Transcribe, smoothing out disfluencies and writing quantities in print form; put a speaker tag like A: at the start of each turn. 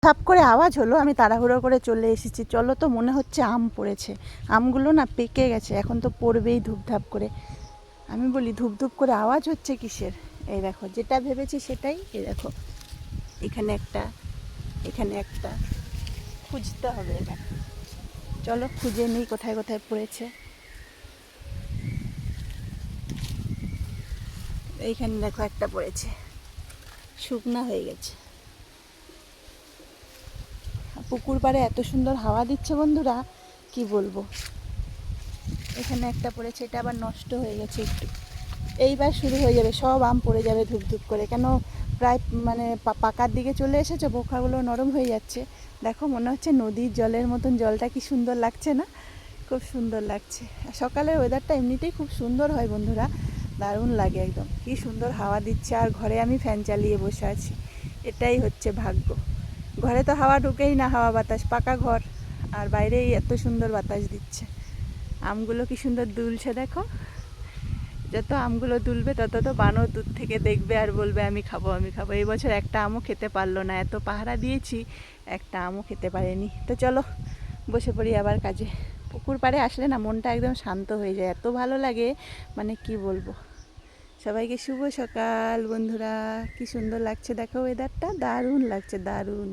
A: থাপ করে আওয়াজ হলো, আমি তাড়াহুড়ো করে চলে এসেছি। চলো তো, মনে হচ্ছে আম পড়েছে। আমগুলো না পেকে গেছে, এখন তো পড়বেই ধূপধাপ করে। আমি বলি ধূপধূপ করে আওয়াজ হচ্ছে কিসের? এই দেখো, যেটা ভেবেছি সেটাই। এই দেখো, এখানে একটা, এখানে একটা, খুঁজতে হবে এখানে। চলো খুঁজে নিই কোথায় কোথায় পড়েছে। এইখানে দেখো একটা পড়েছে, শুকনা হয়ে গেছে। পুকুর পাড়ে এত সুন্দর হাওয়া দিচ্ছে বন্ধুরা, কি বলবো। এখানে একটা পড়েছে, এটা আবার নষ্ট হয়ে গেছে একটু। এইবার শুরু হয়ে যাবে, সব আম পড়ে যাবে ধূপ ধূপ করে। কেন, প্রায় মানে পাকার দিকে চলে এসেছে, বোখাগুলো নরম হয়ে যাচ্ছে। দেখো, মনে হচ্ছে নদীর জলের মতন, জলটা কি সুন্দর লাগছে না? খুব সুন্দর লাগছে। সকালের ওয়েদারটা এমনিতেই খুব সুন্দর হয় বন্ধুরা, দারুণ লাগে একদম। কি সুন্দর হাওয়া দিচ্ছে, আর ঘরে আমি ফ্যান চালিয়ে বসে আছি। এটাই হচ্ছে ভাগ্য। ঘরে তো হাওয়া ঢুকেই না, হাওয়া বাতাস, পাকা ঘর, আর বাইরেই এত সুন্দর বাতাস দিচ্ছে। আমগুলো কি সুন্দর দুলছে দেখো। যত আমগুলো দুলবে তত তো বানর দূর থেকে দেখবে আর বলবে আমি খাবো, আমি খাবো। এই বছর একটা আমও খেতে পারলো না, এত পাহারা দিয়েছি, একটা আমও খেতে পারেনি। তো চলো বসে পড়ি আবার কাজে। পুকুর পাড়ে আসলে না মনটা একদম শান্ত হয়ে যায়, এত ভালো লাগে, মানে কি বলবো। সবাইকে শুভ সকাল বন্ধুরা। কি সুন্দর লাগছে দেখো ওয়েদারটা, দারুণ লাগছে, দারুণ।